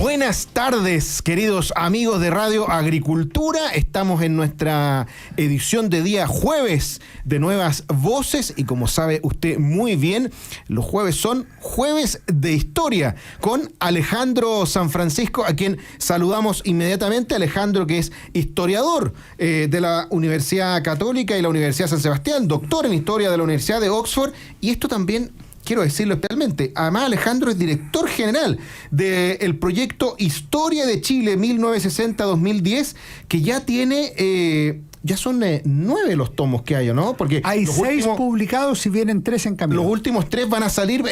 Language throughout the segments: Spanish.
Buenas tardes, queridos amigos de Radio Agricultura. Estamos en nuestra edición de día jueves de Nuevas Voces y como sabe usted muy bien, los jueves son jueves de historia con Alejandro San Francisco, a quien saludamos inmediatamente. Alejandro, que es historiador de la Universidad Católica y la Universidad San Sebastián, doctor en historia de la Universidad de Oxford, y esto también quiero decirlo especialmente. Además, Alejandro es director general del proyecto Historia de Chile 1960-2010, que ya tiene... ya son 9 los tomos que hay, ¿no? Porque hay 6 publicados y vienen 3 en camino. Los últimos 3 van a salir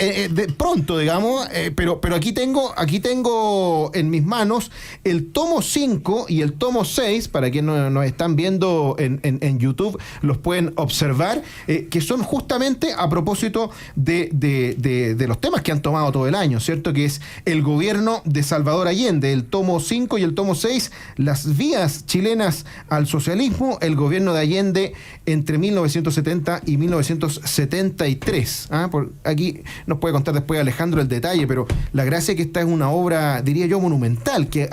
pronto, digamos, pero aquí tengo en mis manos el tomo 5 y el tomo 6, para quienes nos están viendo en YouTube, los pueden observar, que son justamente a propósito de los temas que han tomado todo el año, ¿cierto? Que es el gobierno de Salvador Allende, el tomo 5 y el tomo 6, las vías chilenas al socialismo, el gobierno de Allende entre 1970 y 1973. Por aquí nos puede contar después Alejandro el detalle, pero la gracia es que esta es una obra, diría yo, monumental, que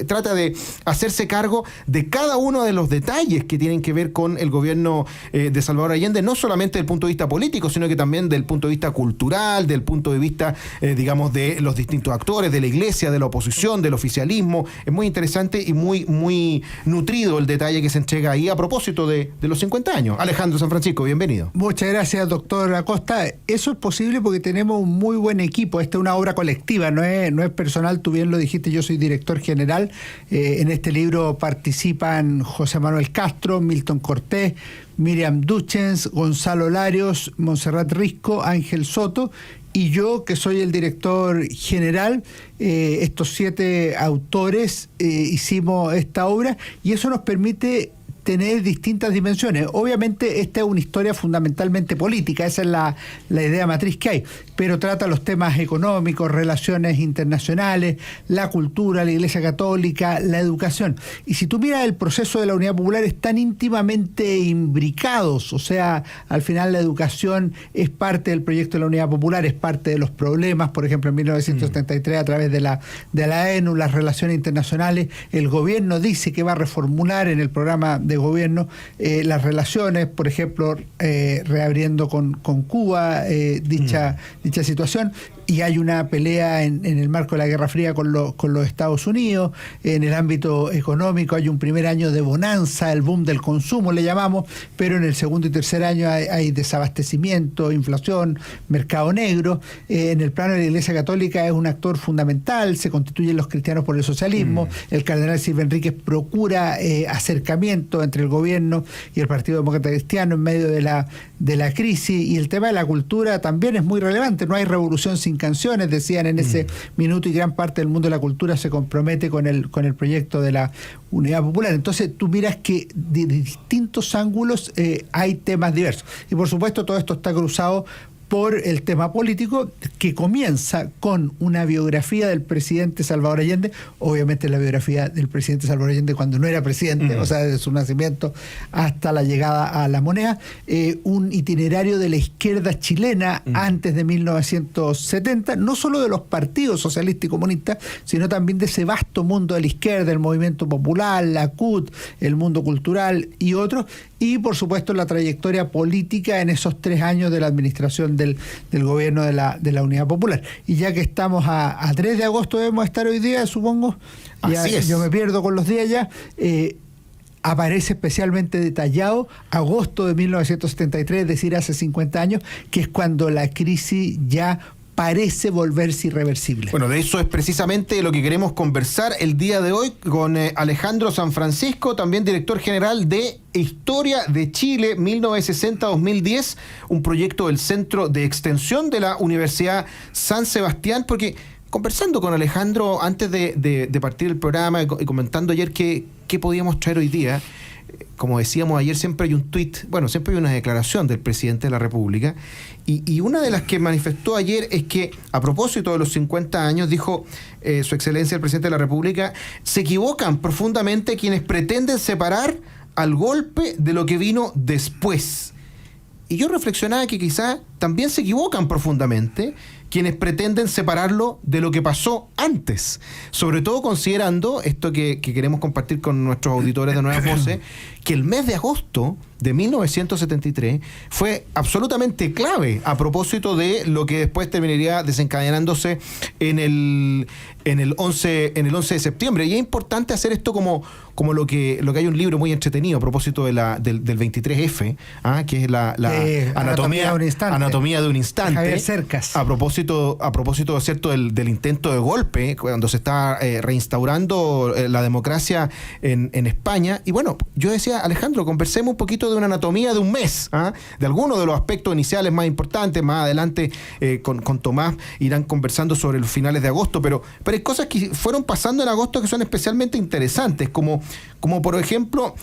trata de hacerse cargo de cada uno de los detalles que tienen que ver con el gobierno de Salvador Allende, no solamente desde el punto de vista político, sino que también del punto de vista cultural, del punto de vista, digamos, de los distintos actores, de la iglesia, de la oposición, del oficialismo. Es muy interesante y muy nutrido el detalle que se entrega ahí a propósito de los 50 años. Alejandro San Francisco, bienvenido. Muchas gracias, doctor Acosta. Eso es posible porque tenemos un muy buen equipo. Esta es una obra colectiva, no es personal. Tú bien lo dijiste, yo soy director general. En este libro participan José Manuel Castro, Milton Cortés, Miriam Duchens, Gonzalo Larios, Montserrat Risco, Ángel Soto y yo, que soy el director general. Estos 7 autores hicimos esta obra y eso nos permite tener distintas dimensiones. Obviamente esta es una historia fundamentalmente política, esa es la idea matriz que hay, pero trata los temas económicos, relaciones internacionales, la cultura, la Iglesia Católica, la educación. Y si tú miras el proceso de la Unidad Popular, están íntimamente imbricados, o sea, al final la educación es parte del proyecto de la Unidad Popular, es parte de los problemas, por ejemplo, en 1973 a través de la ENU, las relaciones internacionales, el gobierno dice que va a reformular en el programa de gobierno las relaciones, por ejemplo, reabriendo con Cuba dicha situación, y hay una pelea en el marco de la Guerra Fría con los Estados Unidos. En el ámbito económico hay un primer año de bonanza, el boom del consumo le llamamos, pero en el segundo y tercer año hay desabastecimiento, inflación, mercado negro. En el plano de la Iglesia Católica es un actor fundamental, se constituyen los cristianos por el socialismo, el cardenal Silva Enríquez procura acercamiento entre el gobierno y el Partido Demócrata Cristiano en medio de la crisis, y el tema de la cultura también es muy relevante. No hay revolución sin canciones, decían en ese minuto, y gran parte del mundo de la cultura se compromete con el proyecto de la Unidad Popular. Entonces tú miras que de distintos ángulos hay temas diversos, y por supuesto todo esto está cruzado por el tema político, que comienza con una biografía del presidente Salvador Allende, obviamente la biografía del presidente Salvador Allende cuando no era presidente, o sea, desde su nacimiento hasta la llegada a la moneda, un itinerario de la izquierda chilena antes de 1970, no solo de los partidos socialistas y comunistas, sino también de ese vasto mundo de la izquierda, el movimiento popular, la CUT, el mundo cultural y otros, y por supuesto la trayectoria política en esos 3 años de la administración del gobierno de la Unidad Popular. Y ya que estamos a 3 de agosto, debemos estar hoy día, supongo. Así es. Yo me pierdo con los días ya. Aparece especialmente detallado agosto de 1973, es decir, hace 50 años, que es cuando la crisis ya parece volverse irreversible. Bueno, de eso es precisamente lo que queremos conversar el día de hoy con Alejandro San Francisco, también director general de Historia de Chile 1960-2010, un proyecto del Centro de Extensión de la Universidad San Sebastián, porque conversando con Alejandro antes de partir el programa y comentando ayer qué podíamos traer hoy día, como decíamos ayer, siempre hay un tuit, siempre hay una declaración del presidente de la República, y una de las que manifestó ayer es que, a propósito de los 50 años, dijo su excelencia el presidente de la República: se equivocan profundamente quienes pretenden separar al golpe de lo que vino después. Y yo reflexionaba que quizá también se equivocan profundamente quienes pretenden separarlo de lo que pasó antes, sobre todo considerando esto que queremos compartir con nuestros auditores de Nuevas Voces, que el mes de agosto de 1973 fue absolutamente clave a propósito de lo que después terminaría desencadenándose en el 11 de septiembre. Y es importante hacer esto como lo que hay un libro muy entretenido a propósito del 23F, que es la anatomía de un instante. Javier Cercas. A propósito, ¿cierto?, del intento de golpe, cuando se está reinstaurando la democracia en España. Y bueno, yo decía, Alejandro, conversemos un poquito de una anatomía de un mes, de algunos de los aspectos iniciales más importantes. Más adelante con Tomás irán conversando sobre los finales de agosto, pero hay cosas que fueron pasando en agosto que son especialmente interesantes, como por ejemplo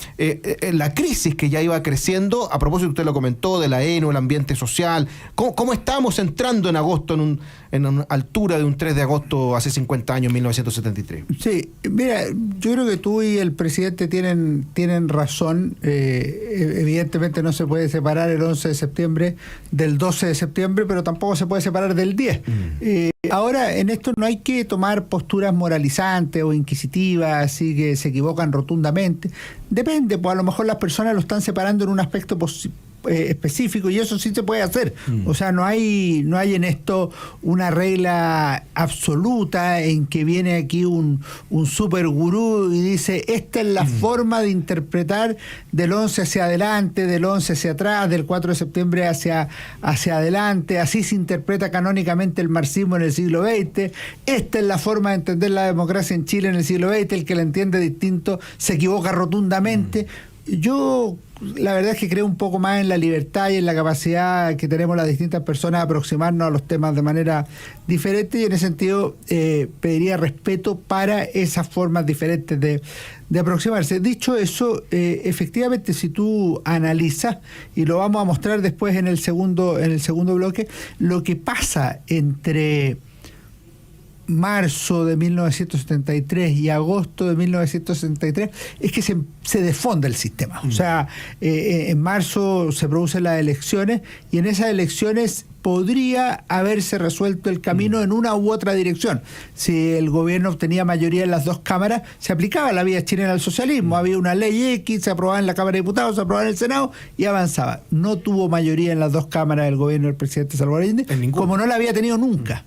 la crisis que ya iba creciendo, a propósito, usted lo comentó, de la ENU, el ambiente social, cómo estábamos entrando en agosto en una altura de un 3 de agosto hace 50 años, 1973. Sí, mira, yo creo que tú y el presidente tienen razón. Evidentemente no se puede separar el 11 de septiembre del 12 de septiembre, pero tampoco se puede separar del 10. Ahora, en esto no hay que tomar posturas moralizantes o inquisitivas, así que se equivocan rotundamente. Depende, pues a lo mejor las personas lo están separando en un aspecto específico, y eso sí se puede hacer. O sea, no hay en esto una regla absoluta en que viene aquí un super gurú y dice, esta es la forma de interpretar del 11 hacia adelante, del 11 hacia atrás, del 4 de septiembre hacia adelante, así se interpreta canónicamente el marxismo en el siglo XX, esta es la forma de entender la democracia en Chile en el siglo XX, el que la entiende distinto se equivoca rotundamente. Yo la verdad es que creo un poco más en la libertad y en la capacidad que tenemos las distintas personas de aproximarnos a los temas de manera diferente, y en ese sentido pediría respeto para esas formas diferentes de aproximarse. Dicho eso, efectivamente, si tú analizas, y lo vamos a mostrar después en el segundo bloque, lo que pasa entre marzo de 1973 y agosto de 1973 es que se desfonda el sistema. O sea, en marzo se producen las elecciones, y en esas elecciones podría haberse resuelto el camino en una u otra dirección. Si el gobierno obtenía mayoría en las dos cámaras, se aplicaba la vía chilena al socialismo. Había una ley X, se aprobaba en la Cámara de Diputados, se aprobaba en el Senado y avanzaba. No tuvo mayoría en las dos cámaras el gobierno del presidente Salvador Allende, como no la había tenido nunca.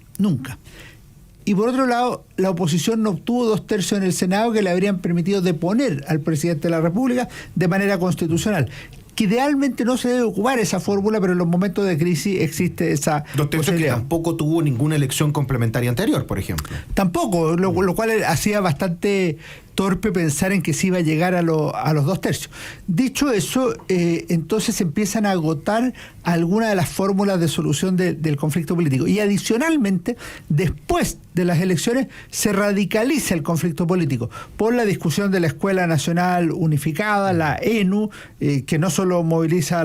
Y por otro lado, la oposición no obtuvo 2/3 en el Senado que le habrían permitido deponer al presidente de la República de manera constitucional. Que idealmente no se debe ocupar esa fórmula, pero en los momentos de crisis existe esa 2/3 que tampoco tuvo ninguna elección complementaria anterior, por ejemplo. Tampoco, lo cual hacía bastante torpe pensar en que se iba a llegar a los 2/3. Dicho eso, entonces empiezan a agotar algunas de las fórmulas de solución del conflicto político. Y adicionalmente, después de las elecciones, se radicaliza el conflicto político por la discusión de la Escuela Nacional Unificada, la ENU, que no solo moviliza a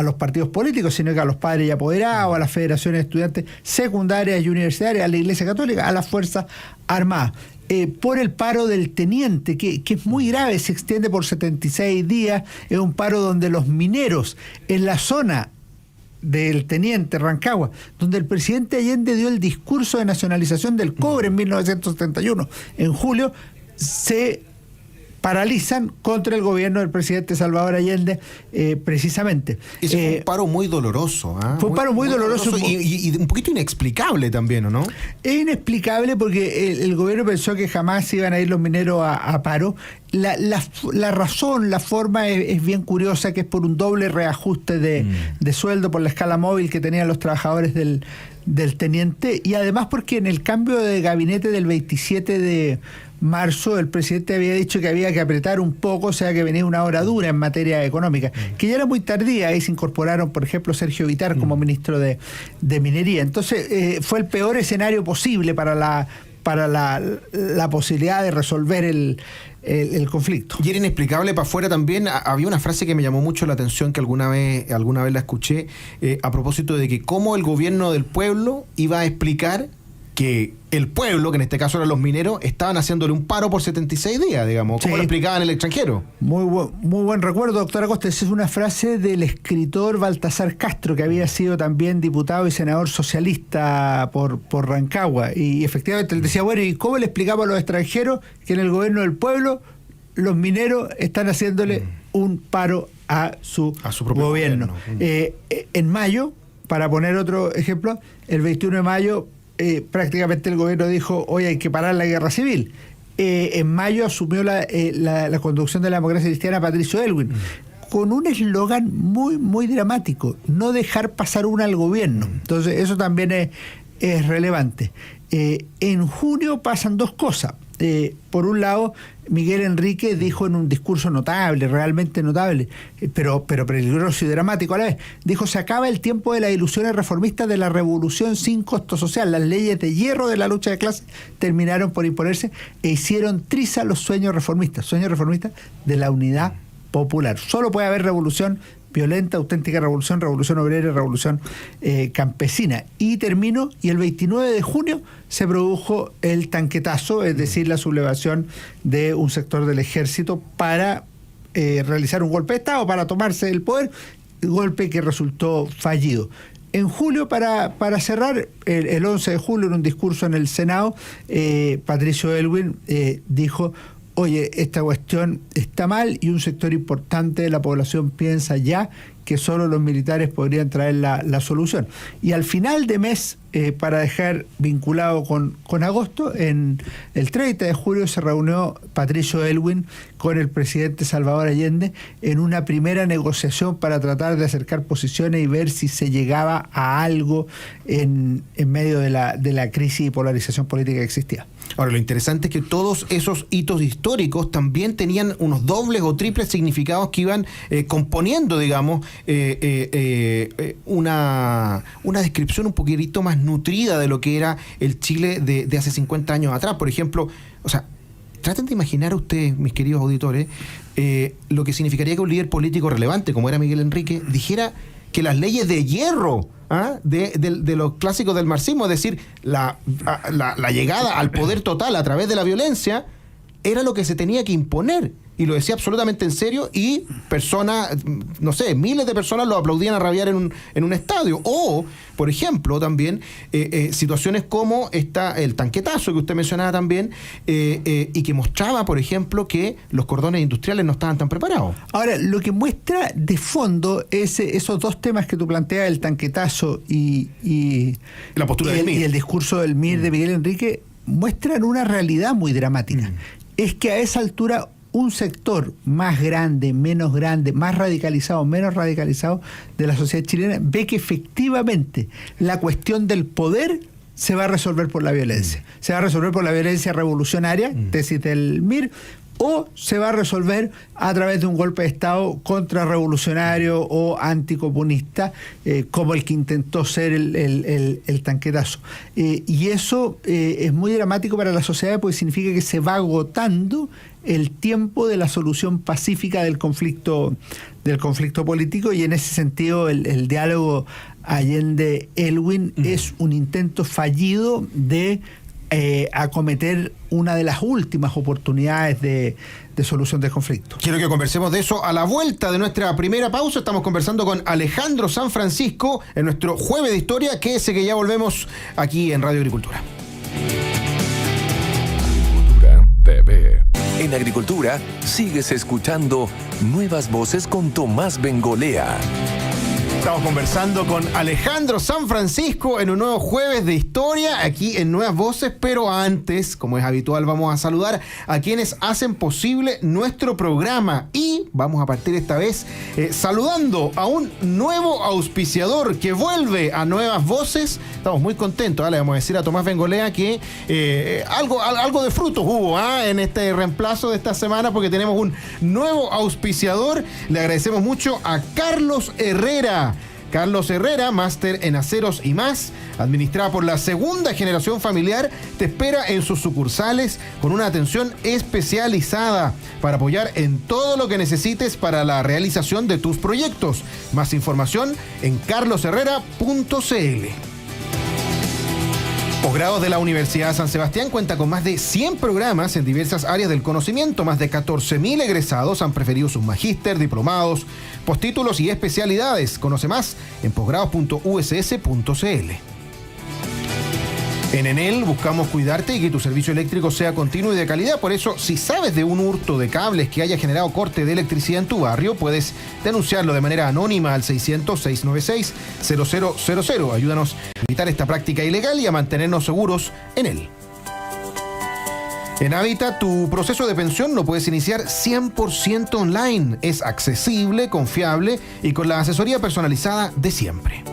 los partidos políticos, sino que a los padres y apoderados, a las federaciones de estudiantes secundarias y universitarias, a la Iglesia Católica, a las Fuerzas Armadas. Por el paro del teniente, que es muy grave, se extiende por 76 días, es un paro donde los mineros en la zona del teniente Rancagua, donde el presidente Allende dio el discurso de nacionalización del cobre en 1971, en julio, se paralizan contra el gobierno del presidente Salvador Allende, precisamente. Ese fue un paro muy doloroso. Fue un paro muy doloroso y un poquito inexplicable también, ¿o no? Es inexplicable porque el gobierno pensó que jamás iban a ir los mineros a paro. La razón, la forma es bien curiosa, que es por un doble reajuste de sueldo por la escala móvil que tenían los trabajadores del teniente, y además porque en el cambio de gabinete del 27 de marzo el presidente había dicho que había que apretar un poco, o sea que venía una hora dura en materia económica, que ya era muy tardía. Ahí se incorporaron, por ejemplo, Sergio Vitar como ministro de Minería. Entonces fue el peor escenario posible para la posibilidad de resolver el conflicto. Y era inexplicable para afuera también. Había una frase que me llamó mucho la atención, que alguna vez la escuché, a propósito de que cómo el gobierno del pueblo iba a explicar que el pueblo, que en este caso eran los mineros, estaban haciéndole un paro por 76 días, digamos. ¿Cómo lo explicaban en el extranjero? Muy buen recuerdo, doctor Acosta. Esa es una frase del escritor Baltasar Castro, que había sido también diputado y senador socialista por Rancagua. Y efectivamente él decía, bueno, ¿y cómo le explicamos a los extranjeros que en el gobierno del pueblo los mineros están haciéndole un paro a su propio gobierno? En mayo, para poner otro ejemplo, el 21 de mayo prácticamente el gobierno dijo, hoy hay que parar la guerra civil. En mayo asumió la conducción de la democracia cristiana Patricio Aylwin, con un eslogan muy dramático: no dejar pasar una al gobierno. Entonces eso también es relevante. En junio pasan dos cosas. Por un lado, Miguel Enrique dijo en un discurso notable, realmente notable, pero peligroso y dramático a la vez, dijo: se acaba el tiempo de las ilusiones reformistas de la revolución sin costo social. Las leyes de hierro de la lucha de clases terminaron por imponerse e hicieron trizas los sueños reformistas de la unidad popular. Solo puede haber revolución violenta, auténtica revolución obrera, revolución campesina. Y terminó, y el 29 de junio se produjo el tanquetazo, es decir, la sublevación de un sector del ejército para realizar un golpe de Estado, para tomarse el poder, golpe que resultó fallido. En julio, para cerrar, el 11 de julio, en un discurso en el Senado, Patricio Aylwin dijo: oye, esta cuestión está mal y un sector importante de la población piensa ya que solo los militares podrían traer la solución. Y al final de mes, para dejar vinculado con agosto, en el 30 de julio se reunió Patricio Aylwin con el presidente Salvador Allende en una primera negociación para tratar de acercar posiciones y ver si se llegaba a algo en medio de la crisis y polarización política que existía. Ahora, lo interesante es que todos esos hitos históricos también tenían unos dobles o triples significados que iban componiendo, digamos, una descripción un poquitito más nutrida de lo que era el Chile de hace 50 años atrás. Por ejemplo, o sea, traten de imaginar ustedes, mis queridos auditores, lo que significaría que un líder político relevante, como era Miguel Enrique, dijera que las leyes de hierro de los clásicos del marxismo, es decir, la llegada al poder total a través de la violencia, era lo que se tenía que imponer. Y lo decía absolutamente en serio, y personas, no sé, miles de personas lo aplaudían a rabiar en un estadio. O, por ejemplo, también situaciones como el tanquetazo que usted mencionaba también, y que mostraba, por ejemplo, que los cordones industriales no estaban tan preparados. Ahora, lo que muestra de fondo es esos dos temas que tú planteas, el tanquetazo y la postura del MIR. Y el discurso del MIR de Miguel Enrique, muestran una realidad muy dramática. Es que a esa altura un sector más grande, menos grande, más radicalizado, menos radicalizado de la sociedad chilena ve que efectivamente la cuestión del poder se va a resolver por la violencia. Se va a resolver por la violencia revolucionaria, tesis del MIR, o se va a resolver a través de un golpe de Estado contrarrevolucionario o anticomunista, como el que intentó ser el tanquetazo. Y eso es muy dramático para la sociedad, porque significa que se va agotando el tiempo de la solución pacífica del conflicto político, y en ese sentido el diálogo Allende-Aylwin es un intento fallido de acometer una de las últimas oportunidades de solución del conflicto. Quiero que conversemos de eso a la vuelta de nuestra primera pausa. Estamos conversando con Alejandro San Francisco en nuestro Jueves de Historia, que ya volvemos aquí en Radio Agricultura. TV. En Agricultura sigues escuchando Nuevas Voces con Tomás Bengolea. Estamos conversando con Alejandro San Francisco en un nuevo Jueves de Historia aquí en Nuevas Voces, pero antes, como es habitual, vamos a saludar a quienes hacen posible nuestro programa, y vamos a partir esta vez saludando a un nuevo auspiciador que vuelve a Nuevas Voces. Estamos muy contentos, le vamos a decir a Tomás Bengolea que algo de frutos hubo en este reemplazo de esta semana, porque tenemos un nuevo auspiciador. Le agradecemos mucho a Carlos Herrera. Carlos Herrera, máster en aceros y más, administrada por la segunda generación familiar, te espera en sus sucursales con una atención especializada para apoyar en todo lo que necesites para la realización de tus proyectos. Más información en carlosherrera.cl. Posgrados de la Universidad de San Sebastián cuenta con más de 100 programas en diversas áreas del conocimiento. Más de 14.000 egresados han preferido sus magíster, diplomados, postítulos y especialidades. Conoce más en posgrados.uss.cl. En Enel buscamos cuidarte y que tu servicio eléctrico sea continuo y de calidad. Por eso, si sabes de un hurto de cables que haya generado corte de electricidad en tu barrio, puedes denunciarlo de manera anónima al 600-696-0000. Ayúdanos a evitar esta práctica ilegal y a mantenernos seguros en él. En Hábitat, tu proceso de pensión lo puedes iniciar 100% online. Es accesible, confiable y con la asesoría personalizada de siempre.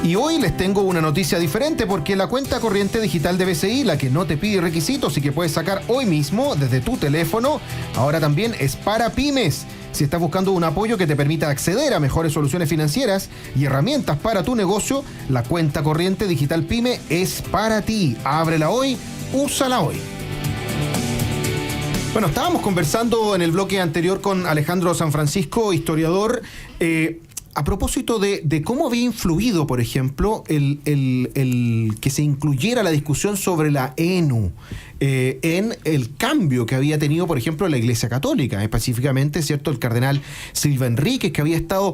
Y hoy les tengo una noticia diferente porque la cuenta corriente digital de BCI, la que no te pide requisitos y que puedes sacar hoy mismo desde tu teléfono, ahora también es para pymes. Si estás buscando un apoyo que te permita acceder a mejores soluciones financieras y herramientas para tu negocio, la cuenta corriente digital PYME es para ti. Ábrela hoy, úsala hoy. Bueno, estábamos conversando en el bloque anterior con Alejandro San Francisco, historiador, a propósito de cómo había influido, por ejemplo, el que se incluyera la discusión sobre la ENU en el cambio que había tenido, por ejemplo, la Iglesia Católica, específicamente, ¿cierto? El cardenal Silva Enríquez, que había estado,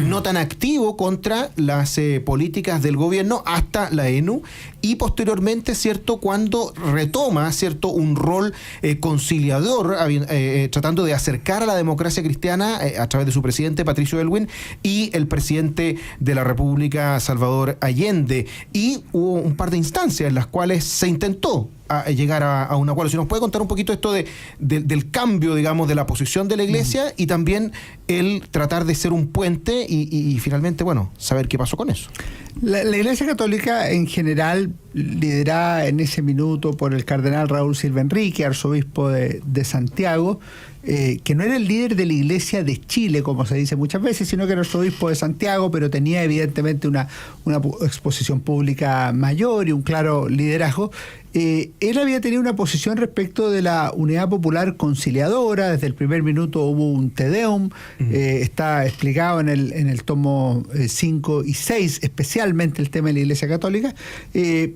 no tan activo contra las políticas del gobierno hasta la ENU, y posteriormente, ¿cierto?, cuando retoma, ¿cierto?, un rol conciliador, tratando de acercar a la democracia cristiana a través de su presidente Patricio Aylwin y el presidente de la República, Salvador Allende. Y hubo un par de instancias en las cuales se intentó llegar a un acuerdo. Si nos puede contar un poquito esto del cambio, digamos, de la posición de la Iglesia y también el tratar de ser un puente y finalmente, bueno, saber qué pasó con eso. La Iglesia Católica en general, liderada en ese minuto por el cardenal Raúl Silva Enríquez, arzobispo de Santiago, que no era el líder de la Iglesia de Chile, como se dice muchas veces, sino que era arzobispo de Santiago, pero tenía evidentemente una exposición pública mayor y un claro liderazgo. Él había tenido una posición respecto de la unidad popular conciliadora. Desde el primer minuto hubo un Te Deum, está explicado en el tomo 5 y 6, especialmente el tema de la Iglesia Católica,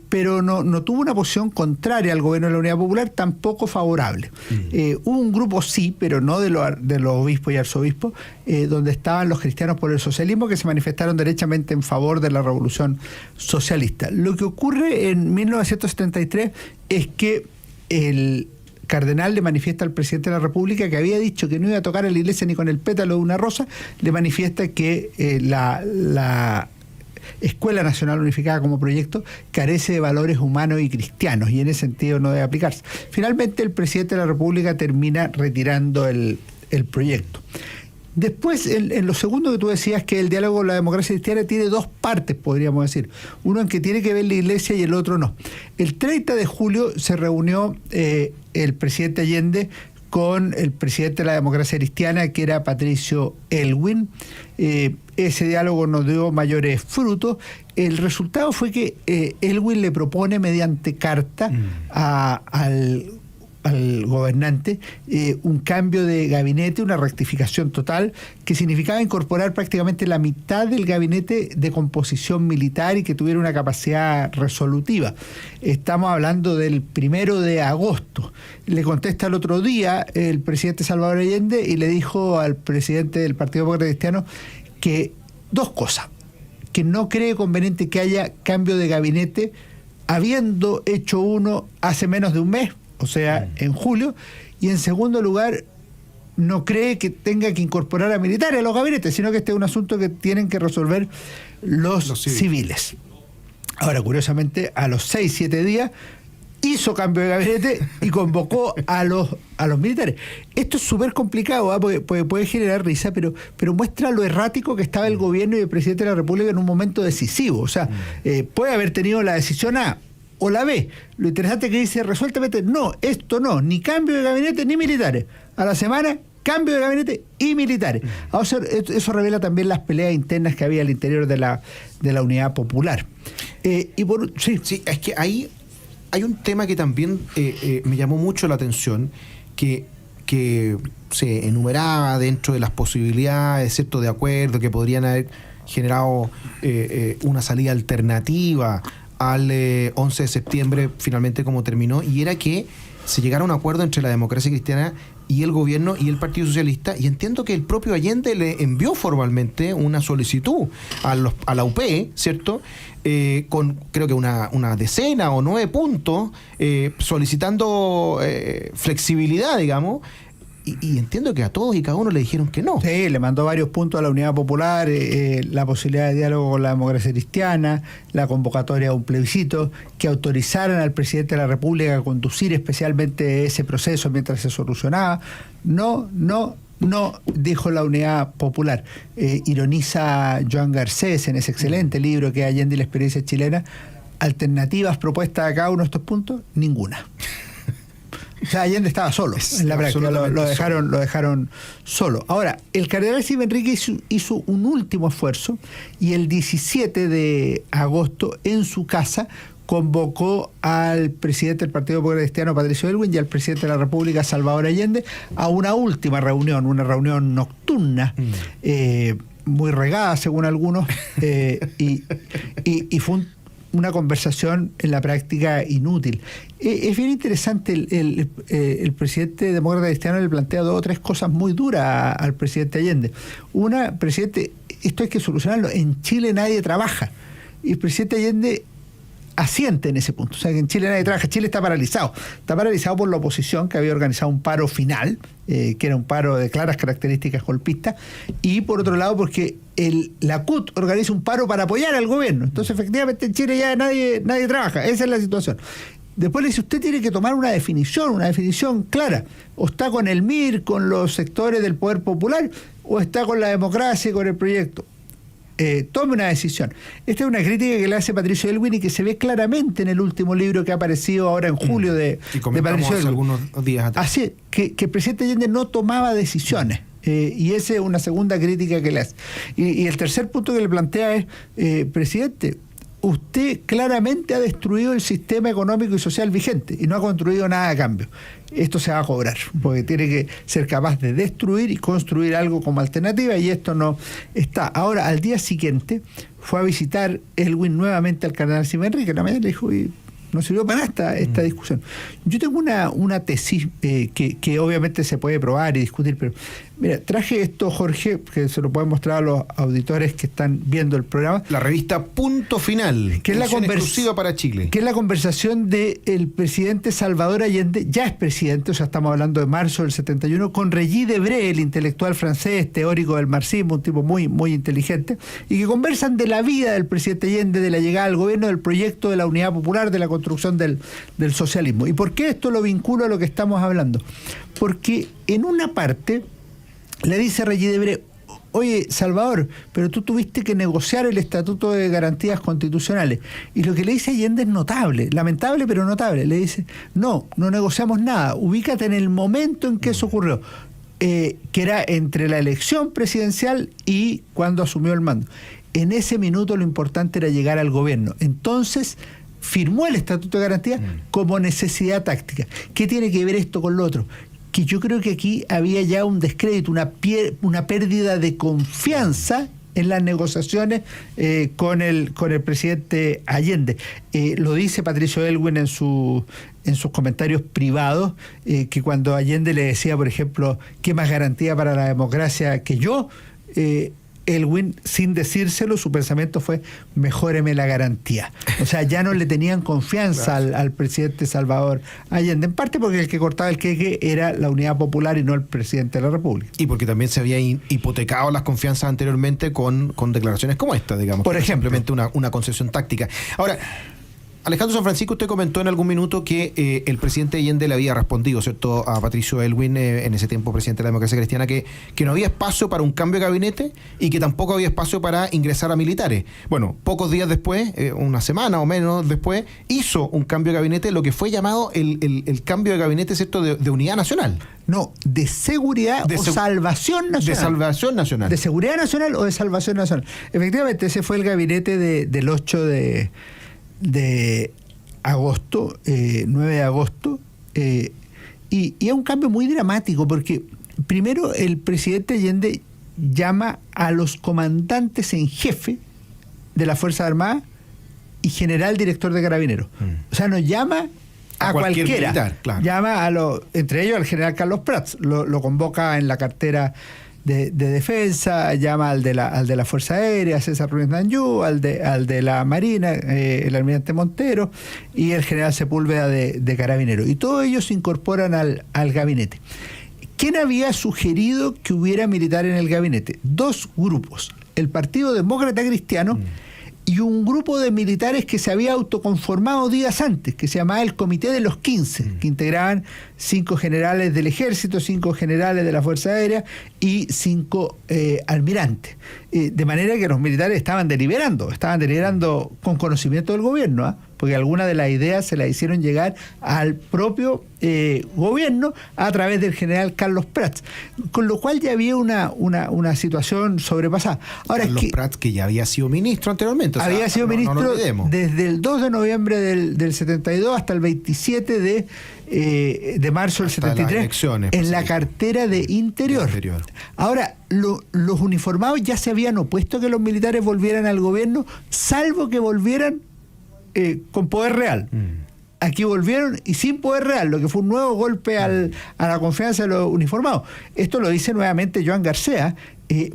pero no tuvo una posición contraria al gobierno de la unidad popular, tampoco favorable. Hubo un grupo sí, pero no de los obispos y arzobispos, donde estaban los cristianos por el socialismo, que se manifestaron derechamente en favor de la revolución socialista. Lo que ocurre en 1973 es que el cardenal le manifiesta al presidente de la República, que había dicho que no iba a tocar a la Iglesia ni con el pétalo de una rosa, le manifiesta que la Escuela Nacional Unificada como proyecto carece de valores humanos y cristianos, y en ese sentido no debe aplicarse. Finalmente el presidente de la República termina retirando el proyecto. Después, en lo segundo que tú decías, que el diálogo con la democracia cristiana tiene dos partes, podríamos decir. Uno en que tiene que ver la Iglesia y el otro no. El 30 de julio se reunió el presidente Allende con el presidente de la democracia cristiana, que era Patricio Aylwin. Ese diálogo no dio mayores frutos. El resultado fue que Aylwin le propone mediante carta al gobernante un cambio de gabinete, una rectificación total, que significaba incorporar prácticamente la mitad del gabinete de composición militar y que tuviera una capacidad resolutiva. Estamos hablando del 1 de agosto. Le contesta el otro día el presidente Salvador Allende y le dijo al presidente del Partido Demócrata Cristiano que dos cosas: que no cree conveniente que haya cambio de gabinete habiendo hecho uno hace menos de un mes, o sea, en julio, y en segundo lugar, no cree que tenga que incorporar a militares a los gabinetes, sino que este es un asunto que tienen que resolver los civiles. Ahora, curiosamente, a los 6-7 días hizo cambio de gabinete y convocó a los militares. Esto es súper complicado, porque puede generar risa, pero muestra lo errático que estaba el gobierno y el presidente de la República en un momento decisivo. O sea, puede haber tenido la decisión A o la B. Lo interesante es que dice resueltamente: no, esto no, ni cambio de gabinete ni militares. A la semana, cambio de gabinete y militares. O sea, eso revela también las peleas internas que había al interior de la Unidad Popular. Sí, es que hay un tema que también me llamó mucho la atención, que se enumeraba dentro de las posibilidades, ¿cierto?, de acuerdo que podrían haber, generado una salida alternativa al 11 de septiembre, finalmente como terminó, y era que se llegara a un acuerdo entre la democracia cristiana y el gobierno y el Partido Socialista, y entiendo que el propio Allende le envió formalmente una solicitud a la UP, ¿cierto? Con creo que una decena o 9 puntos, solicitando flexibilidad, digamos, y entiendo que a todos y cada uno le dijeron que no. Sí, le mandó varios puntos a la Unidad Popular, la posibilidad de diálogo con la democracia cristiana, la convocatoria a un plebiscito, que autorizaran al presidente de la República a conducir especialmente ese proceso mientras se solucionaba. No, dijo la Unidad Popular. Ironiza Joan Garcés en ese excelente libro que es Allende y la experiencia chilena. Alternativas propuestas a cada uno de estos puntos, ninguna. O sea, Allende estaba solo en la práctica, lo dejaron solo. Ahora, el cardenal Silva Enrique hizo un último esfuerzo y el 17 de agosto en su casa convocó al presidente del Partido Popular Cristiano, Patricio Aylwin, y al presidente de la República, Salvador Allende, a una última reunión, una reunión nocturna, muy regada según algunos, y fue una conversación en la práctica inútil. Es bien interesante, el presidente demócrata cristiano le plantea 2 o 3 cosas muy duras al presidente Allende. Una, presidente, esto hay que solucionarlo, en Chile nadie trabaja. Y el presidente Allende asiente en ese punto. O sea, que en Chile nadie trabaja. Chile está paralizado. Está paralizado por la oposición, que había organizado un paro final, que era un paro de claras características golpistas, y por otro lado porque la CUT organiza un paro para apoyar al gobierno. Entonces, efectivamente, en Chile ya nadie trabaja. Esa es la situación. Después le dice, usted tiene que tomar una definición clara. O está con el MIR, con los sectores del poder popular, o está con la democracia y con el proyecto. Tome una decisión. Esta es una crítica que le hace Patricio Aylwin y que se ve claramente en el último libro que ha aparecido ahora en julio de Patricio Aylwin. Algunos días atrás. Así que el presidente Allende no tomaba decisiones. Y esa es una segunda crítica que le hace. Y el tercer punto que le plantea es, presidente, usted claramente ha destruido el sistema económico y social vigente y no ha construido nada a cambio. Esto se va a cobrar, porque tiene que ser capaz de destruir y construir algo como alternativa, y esto no está. Ahora, al día siguiente, fue a visitar Aylwin nuevamente al cardenal Silva Enrique. La mañana le dijo, no sirvió para nada esta discusión. Yo tengo una tesis que obviamente se puede probar y discutir, pero mira, traje esto, Jorge, que se lo pueden mostrar a los auditores que están viendo el programa. La revista Punto Final, que es la exclusiva para Chile. Que es la conversación del presidente Salvador Allende, ya es presidente, o sea, estamos hablando de marzo del 71, con Regis Debray, el intelectual francés, teórico del marxismo, un tipo muy, muy inteligente, y que conversan de la vida del presidente Allende, de la llegada al gobierno, del proyecto de la Unidad Popular, de la construcción del socialismo. ¿Y por qué esto lo vinculo a lo que estamos hablando? Porque en una parte le dice Regis Debray, oye, Salvador, pero tú tuviste que negociar el Estatuto de Garantías Constitucionales. Y lo que le dice Allende es notable, lamentable pero notable. Le dice, no negociamos nada, ubícate en el momento en que eso ocurrió, que era entre la elección presidencial y cuando asumió el mando. En ese minuto lo importante era llegar al gobierno. Entonces firmó el Estatuto de Garantías como necesidad táctica. ¿Qué tiene que ver esto con lo otro? Que yo creo que aquí había ya un descrédito, una pérdida de confianza en las negociaciones con el presidente Allende. Lo dice Patricio Aylwin en sus comentarios privados, que cuando Allende le decía, por ejemplo, ¿qué más garantía para la democracia que yo? Aylwin, sin decírselo, su pensamiento fue, mejóreme la garantía. O sea, ya no le tenían confianza al presidente Salvador Allende, en parte porque el que cortaba el queque era la Unidad Popular y no el presidente de la República. Y porque también se había hipotecado las confianzas anteriormente con declaraciones como esta, digamos. Por ejemplo. Simplemente una concesión táctica. Ahora, Alejandro San Francisco, usted comentó en algún minuto que el presidente Allende le había respondido, ¿cierto?, a Patricio Aylwin, en ese tiempo presidente de la democracia cristiana, que no había espacio para un cambio de gabinete y que tampoco había espacio para ingresar a militares. Bueno, pocos días después, una semana o menos después, hizo un cambio de gabinete, lo que fue llamado el cambio de gabinete, ¿cierto?, de unidad nacional. No, de seguridad o salvación nacional. De salvación nacional. De seguridad nacional o de salvación nacional. Efectivamente, ese fue el gabinete del 8 de agosto, 9 de agosto, y es un cambio muy dramático porque primero el presidente Allende llama a los comandantes en jefe de las Fuerzas Armadas y general director de Carabineros. O sea, nos llama a cualquiera. Militar, claro. Llama entre ellos al general Carlos Prats, lo convoca en la cartera de defensa, llama al de la Fuerza Aérea, César Ruiz Nanyú, al de la Marina, el almirante Montero, y el general Sepúlveda de Carabineros. Y todos ellos se incorporan al gabinete. ¿Quién había sugerido que hubiera militar en el gabinete? Dos grupos, el Partido Demócrata Cristiano y un grupo de militares que se había autoconformado días antes, que se llamaba el Comité de los 15, que integraban 5 generales del Ejército, 5 generales de la Fuerza Aérea y 5 almirantes. De manera que los militares estaban deliberando con conocimiento del gobierno, porque algunas de las ideas se las hicieron llegar al propio gobierno a través del general Carlos Prats, con lo cual ya había una situación sobrepasada. Ahora, Carlos Prats, que ya había sido ministro anteriormente. Había sido ministro desde el 2 de noviembre del 72 hasta el 27 de marzo del 73 en la cartera de Interior. Ahora, los uniformados ya se habían opuesto a que los militares volvieran al gobierno, salvo que volvieran con poder real. Aquí volvieron y sin poder real, lo que fue un nuevo golpe a la confianza de los uniformados. Esto lo dice nuevamente Joan García.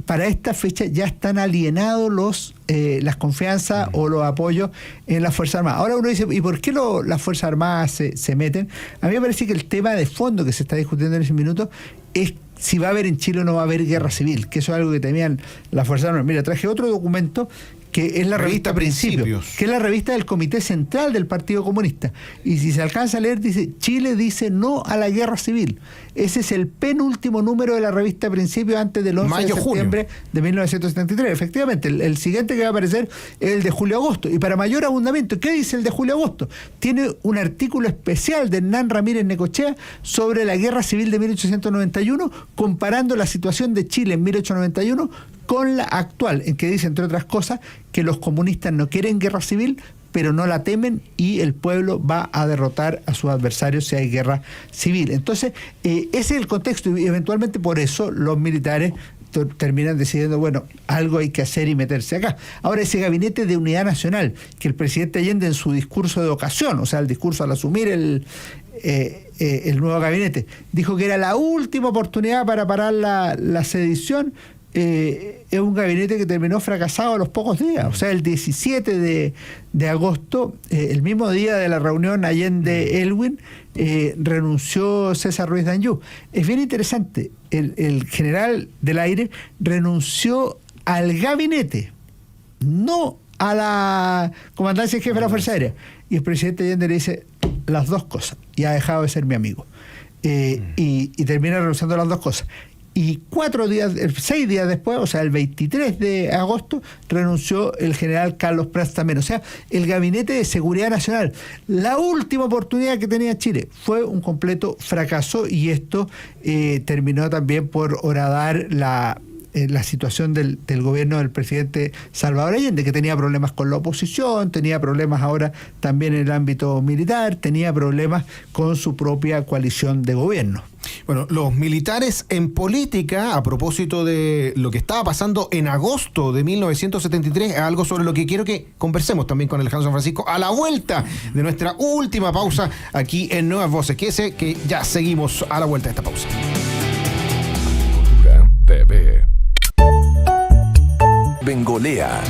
Para esta fecha ya están alienados las confianzas o los apoyos en las Fuerzas Armadas. Ahora uno dice, ¿y por qué las Fuerzas Armadas se meten? A mí me parece que el tema de fondo que se está discutiendo en ese minuto es si va a haber en Chile o no va a haber guerra civil, que eso es algo que temían las Fuerzas Armadas. Mira, traje otro documento que es la revista Principios, que es la revista del Comité Central del Partido Comunista. Y si se alcanza a leer, dice, Chile dice no a la guerra civil. Ese es el penúltimo número de la revista Principios antes del 11 de septiembre de 1973. Efectivamente, el siguiente que va a aparecer es el de julio-agosto. Y para mayor abundamiento, ¿qué dice el de julio-agosto? Tiene un artículo especial de Hernán Ramírez Necochea sobre la guerra civil de 1891, comparando la situación de Chile en 1891 con la actual, en que dice, entre otras cosas, que los comunistas no quieren guerra civil, pero no la temen y el pueblo va a derrotar a sus adversarios si hay guerra civil. Entonces, ese es el contexto y eventualmente por eso los militares terminan decidiendo, bueno, algo hay que hacer y meterse acá. Ahora, ese gabinete de unidad nacional, que el presidente Allende en su discurso de ocasión, o sea, el discurso al asumir el nuevo gabinete, dijo que era la última oportunidad para parar la sedición, es un gabinete que terminó fracasado a los pocos días. O sea, el 17 de agosto, el mismo día de la reunión Allende-Elwin, renunció César Ruiz Nanyú. Es bien interesante, el general del aire renunció al gabinete, no a la comandancia en jefe de la Fuerza Aérea. Y el presidente Allende le dice las dos cosas, y ha dejado de ser mi amigo. Y termina renunciando a las dos cosas. Y 6 días después, o sea, el 23 de agosto, renunció el general Carlos Prats también. O sea, el Gabinete de Seguridad Nacional, la última oportunidad que tenía Chile, fue un completo fracaso y esto terminó también por horadar la situación del gobierno del presidente Salvador Allende, que tenía problemas con la oposición, tenía problemas ahora también en el ámbito militar, tenía problemas con su propia coalición de gobierno. Bueno, los militares en política, a propósito de lo que estaba pasando en agosto de 1973, algo sobre lo que quiero que conversemos también con Alejandro San Francisco a la vuelta de nuestra última pausa aquí en Nuevas Voces. Que ya seguimos a la vuelta de esta pausa. TV. Bengolea.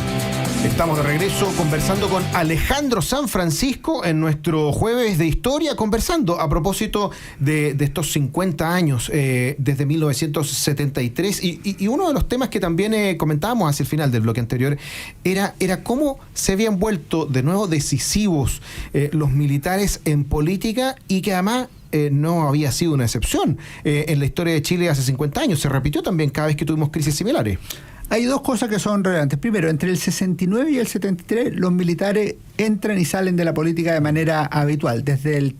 Estamos de regreso conversando con Alejandro San Francisco en nuestro jueves de historia, conversando a propósito de estos 50 años desde 1973 y uno de los temas que también comentábamos hacia el final del bloque anterior era cómo se habían vuelto de nuevo decisivos los militares en política y que además no había sido una excepción en la historia de Chile hace 50 años. Se repitió también cada vez que tuvimos crisis similares. Hay dos cosas que son relevantes. Primero, entre el 69 y el 73, los militares entran y salen de la política de manera habitual, desde el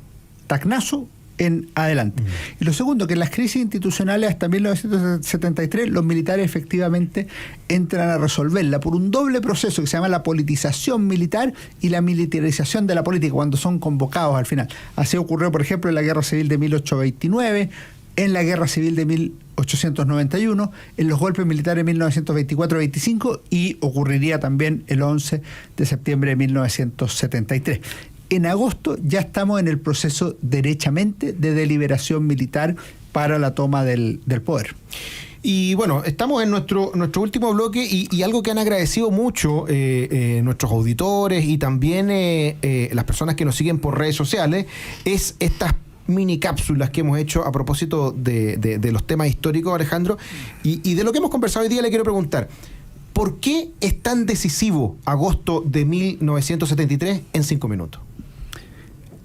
Tacnazo en adelante. Y lo segundo, que en las crisis institucionales hasta 1973, los militares efectivamente entran a resolverla por un doble proceso que se llama la politización militar y la militarización de la política, cuando son convocados al final. Así ocurrió, por ejemplo, en la Guerra Civil de 1829, en la Guerra Civil de 1891, en los golpes militares de 1924-25 y ocurriría también el 11 de septiembre de 1973. En agosto ya estamos en el proceso derechamente de deliberación militar para la toma del poder. Y bueno, estamos en nuestro último bloque y algo que han agradecido mucho nuestros auditores y también las personas que nos siguen por redes sociales es estas mini cápsulas que hemos hecho a propósito de los temas históricos, Alejandro, y de lo que hemos conversado hoy día le quiero preguntar, ¿por qué es tan decisivo agosto de 1973 en 5 minutos?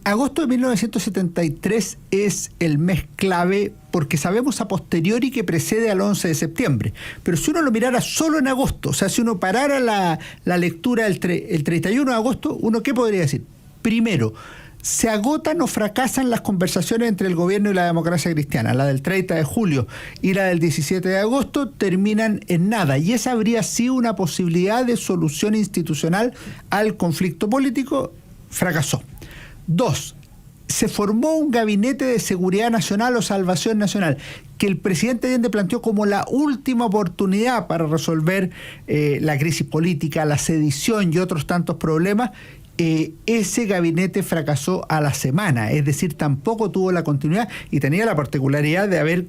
Agosto de 1973 es el mes clave porque sabemos a posteriori que precede al 11 de septiembre. Pero si uno lo mirara solo en agosto, o sea, si uno parara la lectura el 31 de agosto, ¿uno qué podría decir? Primero, se agotan o fracasan las conversaciones entre el gobierno y la democracia cristiana. La del 30 de julio y la del 17 de agosto terminan en nada. Y esa habría sido una posibilidad de solución institucional al conflicto político. Fracasó. 2. Se formó un gabinete de seguridad nacional o salvación nacional que el presidente Allende planteó como la última oportunidad para resolver la crisis política, la sedición y otros tantos problemas. Ese gabinete fracasó a la semana, es decir, tampoco tuvo la continuidad y tenía la particularidad de haber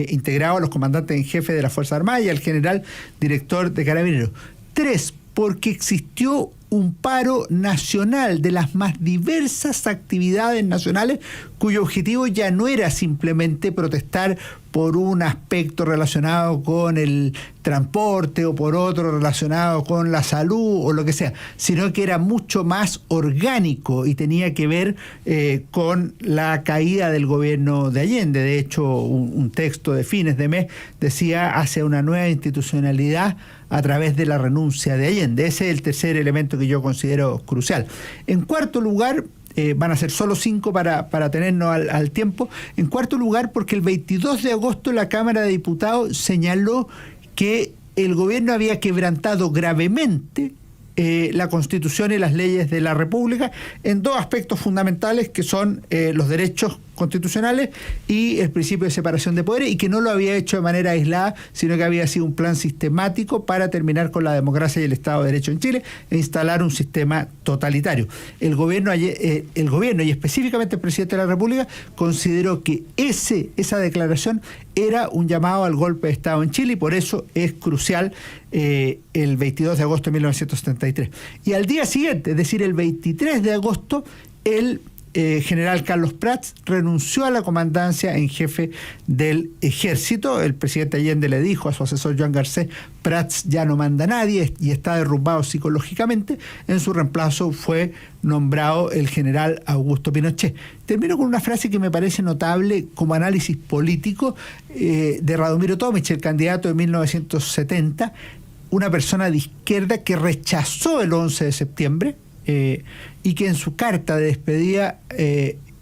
integrado a los comandantes en jefe de la Fuerza Armada y al general director de Carabineros. 3. Porque existió un paro nacional de las más diversas actividades nacionales cuyo objetivo ya no era simplemente protestar por un aspecto relacionado con el transporte o por otro relacionado con la salud o lo que sea, sino que era mucho más orgánico y tenía que ver con la caída del gobierno de Allende. De hecho, un texto de fines de mes decía hacia una nueva institucionalidad a través de la renuncia de Allende. Ese es el tercer elemento que yo considero crucial. En cuarto lugar, van a ser solo 5 para tenernos al tiempo. En cuarto lugar, porque el 22 de agosto la Cámara de Diputados señaló que el gobierno había quebrantado gravemente la Constitución y las leyes de la República en 2 aspectos fundamentales que son los derechos constitucionales y el principio de separación de poderes, y que no lo había hecho de manera aislada, sino que había sido un plan sistemático para terminar con la democracia y el Estado de Derecho en Chile e instalar un sistema totalitario. El gobierno y específicamente el presidente de la República consideró que esa declaración era un llamado al golpe de Estado en Chile y por eso es crucial el 22 de agosto de 1973. Y al día siguiente, es decir, el 23 de agosto, el general Carlos Prats renunció a la comandancia en jefe del ejército. El presidente Allende le dijo a su asesor Joan Garcés: Prats ya no manda a nadie y está derrumbado psicológicamente. En su reemplazo fue nombrado el general Augusto Pinochet. Termino con una frase que me parece notable como análisis político de Radomiro Tomic, el candidato de 1970, una persona de izquierda que rechazó el 11 de septiembre, y que en su carta de despedida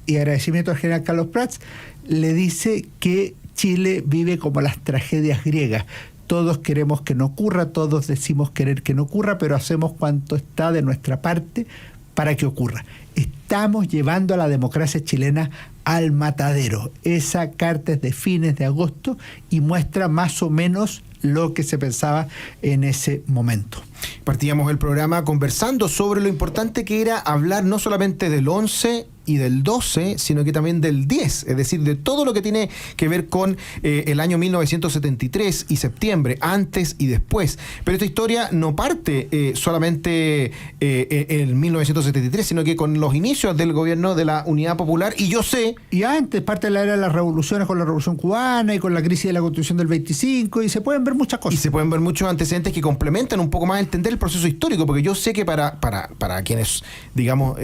y agradecimiento al general Carlos Prats le dice que Chile vive como las tragedias griegas. Todos queremos que no ocurra, todos decimos querer que no ocurra, pero hacemos cuanto está de nuestra parte para que ocurra. Estamos llevando a la democracia chilena al matadero. Esa carta es de fines de agosto y muestra más o menos lo que se pensaba en ese momento. Partíamos el programa conversando sobre lo importante que era hablar no solamente del 11 y del 12, sino que también del 10, es decir, de todo lo que tiene que ver con el año 1973 y septiembre, antes y después. Pero esta historia no parte solamente en 1973, sino que con los inicios del gobierno de la Unidad Popular, y yo sé... Y antes, parte de la era de las revoluciones, con la Revolución Cubana y con la crisis de la Constitución del 25, y se pueden ver muchas cosas. Y se pueden ver muchos antecedentes que complementan un poco más entender el proceso histórico, porque yo sé que para quienes, digamos,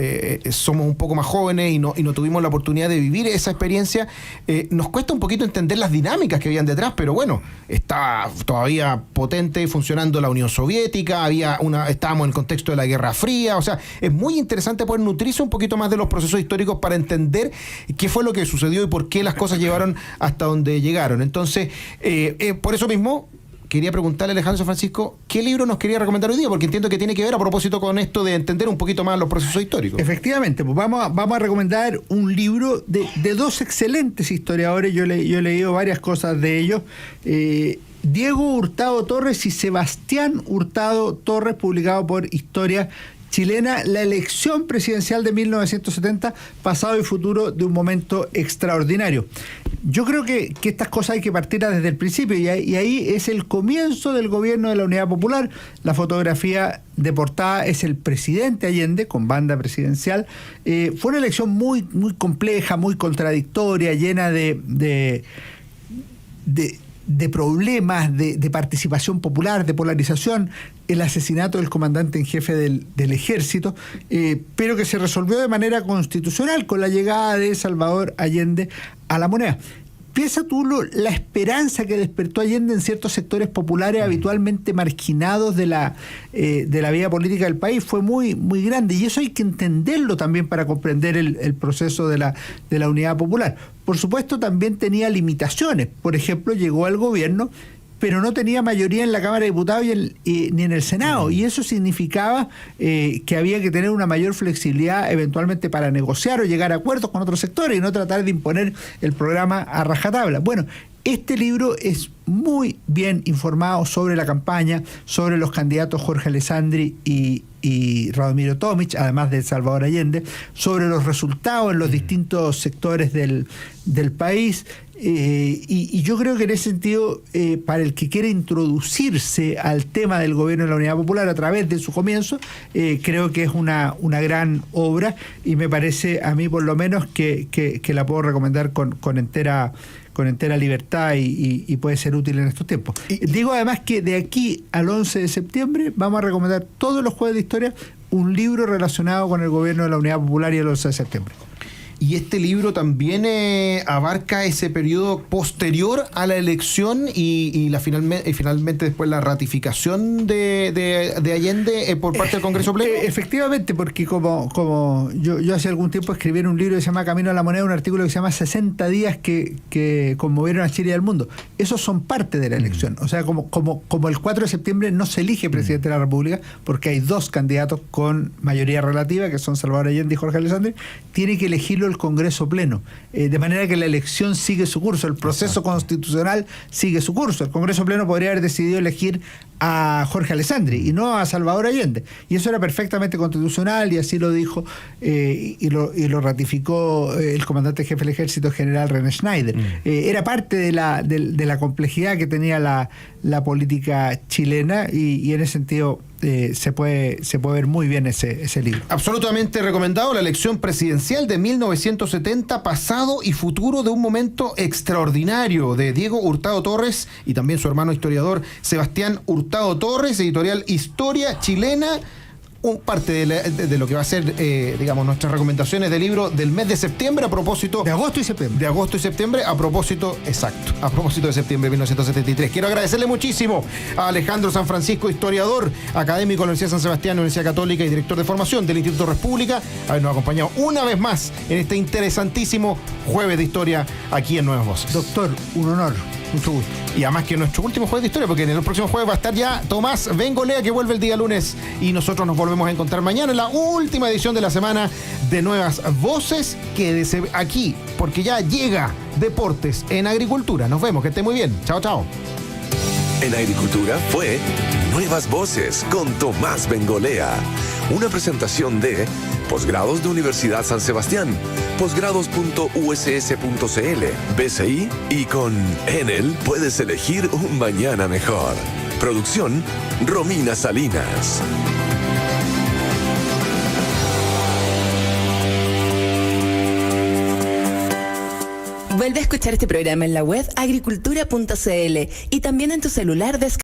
somos un poco más jóvenes y no tuvimos la oportunidad de vivir esa experiencia, nos cuesta un poquito entender las dinámicas que habían detrás, pero bueno, está todavía potente funcionando la Unión Soviética, estábamos en el contexto de la Guerra Fría, o sea, es muy interesante poder nutrirse un poquito más de los procesos históricos para entender qué fue lo que sucedió y por qué las cosas llegaron hasta donde llegaron. Entonces, por eso mismo, quería preguntarle a Alejandro Francisco, ¿qué libro nos quería recomendar hoy día? Porque entiendo que tiene que ver a propósito con esto de entender un poquito más los procesos históricos. Efectivamente, pues vamos a recomendar un libro de dos excelentes historiadores. Yo he leído varias cosas de ellos. Diego Hurtado Torres y Sebastián Hurtado Torres, publicado por Historia Chilena, la elección presidencial de 1970, pasado y futuro de un momento extraordinario. Yo creo que estas cosas hay que partir desde el principio, y ahí es el comienzo del gobierno de la Unidad Popular. La fotografía de portada es el presidente Allende con banda presidencial. Fue una elección muy, muy compleja, muy contradictoria, llena de problemas, de participación popular, de polarización, el asesinato del comandante en jefe del ejército, pero que se resolvió de manera constitucional con la llegada de Salvador Allende a la moneda. Piensa tú la esperanza que despertó Allende en ciertos sectores populares habitualmente marginados de la vida política del país, fue muy, muy grande, y eso hay que entenderlo también para comprender el proceso de la Unidad Popular. Por supuesto, también tenía limitaciones. Por ejemplo, llegó al gobierno, pero no tenía mayoría en la Cámara de Diputados ni en el Senado, y eso significaba que había que tener una mayor flexibilidad eventualmente para negociar o llegar a acuerdos con otros sectores y no tratar de imponer el programa a rajatabla. Bueno, este libro es muy bien informado sobre la campaña, sobre los candidatos Jorge Alessandri y Radomiro Tomic, además de Salvador Allende, sobre los resultados en los distintos sectores del país. Y yo creo que en ese sentido, para el que quiere introducirse al tema del gobierno de la Unidad Popular a través de su comienzo, creo que es una gran obra, y me parece a mí por lo menos que la puedo recomendar con entera libertad y puede ser útil en estos tiempos. Digo además que de aquí al 11 de septiembre vamos a recomendar todos los jueves de historia un libro relacionado con el gobierno de la Unidad Popular y el 11 de septiembre. Y este libro también abarca ese periodo posterior a la elección y finalmente después la ratificación de Allende por parte del Congreso Pleno. Efectivamente, porque como yo hace algún tiempo escribí en un libro que se llama Camino a la Moneda, un artículo que se llama 60 días que conmovieron a Chile y al mundo. Esos son parte de la elección. O sea, como el 4 de septiembre no se elige presidente de la República, porque hay dos candidatos con mayoría relativa, que son Salvador Allende y Jorge Alessandri, tiene que elegirlo el Congreso Pleno, de manera que la elección sigue su curso, el proceso constitucional sigue su curso. El Congreso Pleno podría haber decidido elegir a Jorge Alessandri y no a Salvador Allende, y eso era perfectamente constitucional, y así lo dijo y lo ratificó el comandante jefe del ejército, general René Schneider. Era parte de la complejidad que tenía la política chilena, y en ese sentido se puede ver muy bien ese libro. Absolutamente recomendado, la elección presidencial de 1970, pasado y futuro de un momento extraordinario, de Diego Hurtado Torres y también su hermano historiador Sebastián Hurtado Torres, editorial Historia Chilena. Parte de lo que va a ser, digamos, nuestras recomendaciones de libro del mes de septiembre, a propósito... De agosto y septiembre, a propósito de septiembre de 1973. Quiero agradecerle muchísimo a Alejandro San Francisco, historiador, académico de la Universidad de San Sebastián, Universidad Católica, y director de formación del Instituto República, habernos acompañado una vez más en este interesantísimo jueves de historia aquí en Nuevas Voces. Doctor, un honor. Mucho gusto. Y además que nuestro último jueves de historia, porque en el próximo jueves va a estar ya Tomás Bengolea, que vuelve el día lunes, y nosotros nos volvemos a encontrar mañana en la última edición de la semana de Nuevas Voces. Quédese aquí, porque ya llega Deportes en Agricultura. Nos vemos, que esté muy bien. Chao, chao. En Agricultura fue Nuevas Voces con Tomás Bengolea. Una presentación de Posgrados de Universidad San Sebastián, posgrados.uss.cl, BCI, y con Enel puedes elegir un mañana mejor. Producción Romina Salinas. Vuelve a escuchar este programa en la web agricultura.cl y también en tu celular.